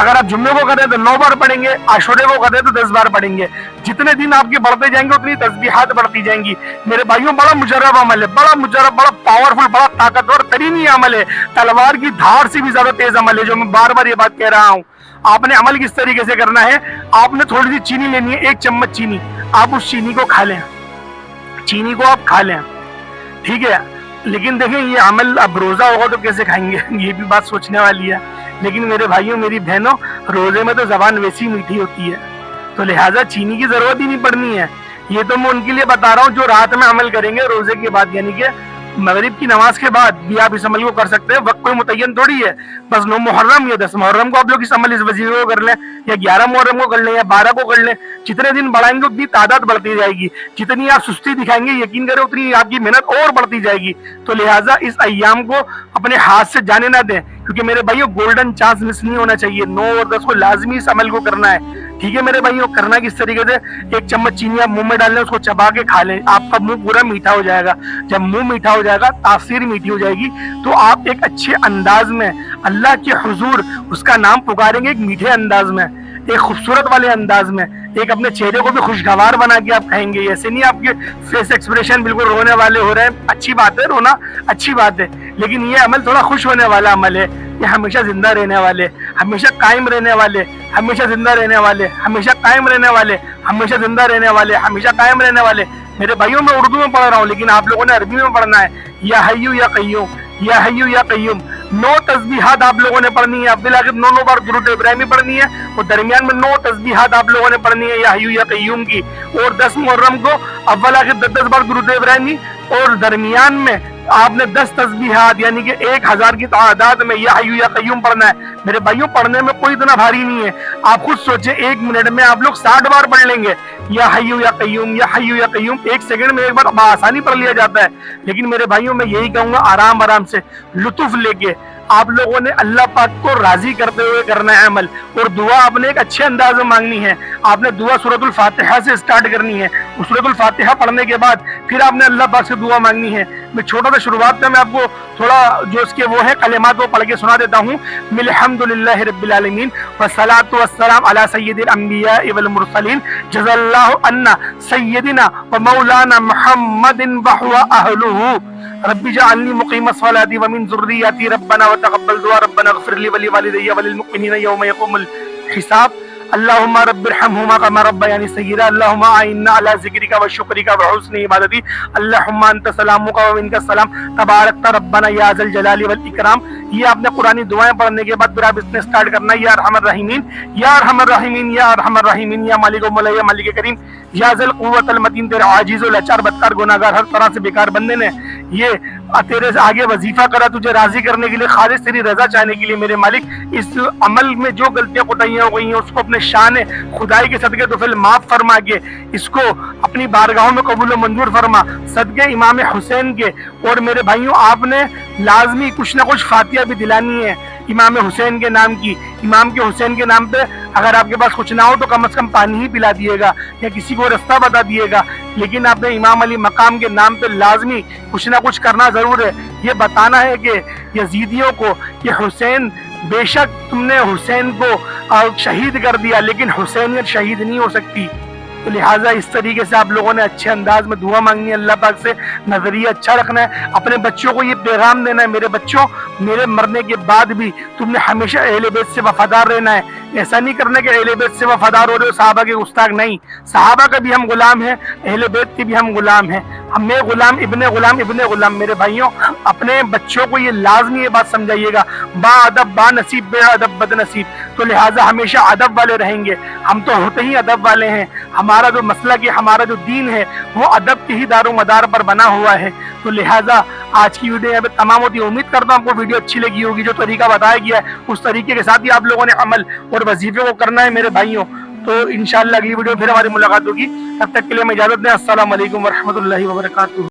اگر آپ جمعے کو کریں تو 9 بار پڑھیں گے، عاشورے کو کریں تو 10 بار پڑھیں گے. جتنے دن آپ کے بڑھتے جائیں گے اتنی تسبیحات بڑھتی جائیں گی. میرے بھائیوں بڑا مجرب عمل ہے، بڑا مجرب، بڑا پاورفل، بڑا طاقتور ترین یہ عمل ہے. تلوار کی دھار سے بھی زیادہ تیز عمل ہے، جو میں بار بار یہ بات کہہ رہا ہوں. آپ نے عمل کس طریقے سے کرنا ہے، آپ نے تھوڑی سی چینی لینی ہے، 1 چمچ چینی. آپ اس چینی کو کھا لیں، چینی کو آپ کھا لیں، ٹھیک ہے. لیکن دیکھیں یہ عمل اب روزہ ہوگا تو کیسے کھائیں گے، یہ بھی بات سوچنے والی ہے. لیکن میرے بھائیوں میری بہنوں، روزے میں تو زبان ویسی میٹھی ہوتی ہے، تو لہٰذا چینی کی ضرورت ہی نہیں پڑنی ہے. یہ تو میں ان کے لیے بتا رہا ہوں جو رات میں عمل کریں گے روزے کے بعد، یعنی کہ مغرب کی نماز کے بعد بھی آپ اس عمل کو کر سکتے ہیں. وقت کوئی متعین تھوڑی ہے، بس 9 محرم یا 10 محرم کو آپ لوگ اس عمل اس وظیفے کو کر لیں، یا 11 محرم کو کر لیں، یا 12 کو کر لیں. جتنے دن بڑھائیں گے اتنی تعداد بڑھتی جائے گی، جتنی آپ سستی دکھائیں گے یقین کریں اتنی آپ کی محنت اور بڑھتی جائے گی. تو لہٰذا اس ایام کو اپنے ہاتھ سے جانے نہ دیں، کیونکہ میرے بھائیوں گولڈن چانس مس نہیں ہونا چاہیے. 9 اور 10 کو لازمی اس عمل کو کرنا ہے، ٹھیک ہے میرے بھائیوں. کرنا کس طریقے سے، 1 چمچ چینی آپ منہ میں ڈال لیں، اس کو چبا کے کھا لیں. آپ کا منہ پورا میٹھا ہو جائے گا. جب منہ میٹھا ہو جائے گا، تاثیر میٹھی ہو جائے گی، تو آپ ایک اچھے انداز میں اللہ کے حضور اس کا نام پکاریں گے، ایک میٹھے انداز میں، ایک خوبصورت والے انداز میں، ایک اپنے چہرے کو بھی خوشگوار بنا کے آپ کہیں گے. ایسے نہیں آپ کے فیس ایکسپریشن بالکل رونے والے ہو رہے ہیں. اچھی بات ہے رونا، اچھی بات ہے، لیکن یہ عمل تھوڑا خوش ہونے والا عمل ہے. یہ ہمیشہ زندہ رہنے والے، ہمیشہ قائم رہنے والے، ہمیشہ زندہ رہنے والے، ہمیشہ قائم رہنے والے، ہمیشہ زندہ رہنے والے، ہمیشہ قائم رہنے والے. میرے بھائیوں میں اردو میں پڑھ رہا ہوں، لیکن آپ لوگوں نے عربی میں پڑھنا ہے. یا حیو یا قیوم، یا حیو یا قیوم. 9 تسبیحات آپ لوگوں نے پڑھنی ہے. عبدالعاقب 9 بار درود ابراہیمی پڑھنی ہے، اور درمیان میں 9 تسبیحات آپ لوگوں نے پڑھنی ہے یا حیو یا قیوم کی. اور 10 محرم کو اول آخر 10 بار درود ابراہیمی، اور درمیان میں آپ نے 10 تسبیحات یعنی کہ 1000 کی تعداد میں یا حیو یا قیوم پڑھنا ہے. میرے بھائیوں پڑھنے میں کوئی اتنا بھاری نہیں ہے. آپ خود سوچیں 1 منٹ میں آپ لوگ 60 بار پڑھ لیں گے یا حیو یا قیوم، یا حیو یا قیوم. 1 سیکنڈ میں ایک بار بآسانی پڑھ لیا جاتا ہے. لیکن میرے بھائیوں میں یہی کہوں گا آرام آرام سے، لطف لے کے آپ لوگوں نے اللہ پاک کو راضی کرتے ہوئے کرنا ہے عمل. اور دعا آپ نے ایک اچھے انداز میں مانگنی ہے. آپ نے دعا سورۃ الفاتحہ سے سٹارٹ کرنی ہے. سورۃ الفاتحہ پڑھنے کے بعد پھر آپ نے اللہ پاک سے دعا مانگنی ہے. میں چھوٹا سا شروعات میں آپ کو تھوڑا جو اس کے وہ ہے کلمات وہ پڑھ کے سنا دیتا ہوں. الحمدللہ رب العالمین والصلاۃ والسلام علی سید الانبیاء والمرسلین جزا اللہ عنا سیدنا و مولانا محمد وهو اہلہ رب اجعلنی مقیم الصلاۃ ومن ذریتی ربنا وتقبل دعاء ربنا اغفر لی ولوالدی وللمؤمنین یوم یقوم الحساب. اللہم رب ارحمہما کما ربیانی صغیرا. اللہم اعنا علی ذکرک وشکرک وحسن عبادتی. اللہم انت سلامک ومنک السلام تبارکت ربنا یا ذا الجلال والاکرام. یہ آپ نے قرآنی دعائیں پڑھنے کے بعد پھر آپ اس نے سٹارٹ کرنا ہے یا ارحم الراحمین، یا ارحم الراحمین، یا ارحم الراحمین، یا مالک و مولا، یا مالک کریم، یا ذا القوت المتین. تیرے عاجز و لاچار بدکار گناہگار ہر طرح سے بیکار بندے نے یہ تیرے سے آگے وظیفہ کرا تجھے راضی کرنے کے لیے، خالص تیری رضا چاہنے کے لیے. میرے مالک اس عمل میں جو غلطیاں کوتاہیاں ہو گئی ہیں اس کو اپنے شان خدائی کے صدقے تو پھر معاف فرما کے اس کو اپنی بارگاہوں میں قبول و منظور فرما صدقے امام حسین کے. اور میرے بھائیوں آپ نے لازمی کچھ نہ کچھ فاتحہ بھی دلانی ہے امام حسین کے نام کی. امام کے حسین کے نام پہ اگر آپ کے پاس کچھ نہ ہو تو کم از کم پانی ہی پلا دیے گا یا کسی کو رستہ بتا دیے گا. لیکن آپ نے امام علی مقام کے نام پہ لازمی کچھ نہ کچھ کرنا ضرور ہے. یہ بتانا ہے کہ یزیدیوں کو کہ حسین، بے شک تم نے حسین کو شہید کر دیا لیکن حسینیت شہید نہیں ہو سکتی. تو لہٰذا اس طریقے سے آپ لوگوں نے اچھے انداز میں دعا مانگنی ہے اللہ پاک سے، نظریہ اچھا رکھنا ہے. اپنے بچوں کو یہ پیغام دینا ہے، میرے بچوں میرے مرنے کے بعد بھی تم نے ہمیشہ اہل بیت سے وفادار رہنا ہے. ایسا نہیں کرنا کہ اہل بیت سے وفادار ہو رہے ہو صحابہ کے گستاخ نہیں. صحابہ کا بھی ہم غلام ہیں، اہل بیت کے بھی ہم غلام ہیں. ہمیں غلام ابن غلام. میرے بھائیوں اپنے بچوں کو یہ لازمی یہ بات سمجھائیے گا، با ادب با نصیب، بے ادب بد نصیب. تو لہٰذا ہمیشہ ادب والے رہیں گے. ہم تو ہوتے ہی ادب والے ہیں. ہمارا جو مسلک ہے، ہمارا جو دین ہے وہ ادب کے ہی دار و مدار پر بنا ہوا ہے. تو لہٰذا آج کی ویڈیو یہاں پہ تمام ہوتی ہے. امید کرتا ہوں آپ کو ویڈیو اچھی لگی ہوگی. جو طریقہ بتایا گیا ہے اس طریقے کے ساتھ ہی آپ لوگوں نے عمل اور وظیفے کو کرنا ہے میرے بھائیوں. تو انشاءاللہ اگلی ویڈیو پھر ہماری ملاقات ہوگی. تب تک کے لیے ہمیں اجازت دیں. السلام علیکم ورحمۃ اللہ وبرکاتہ.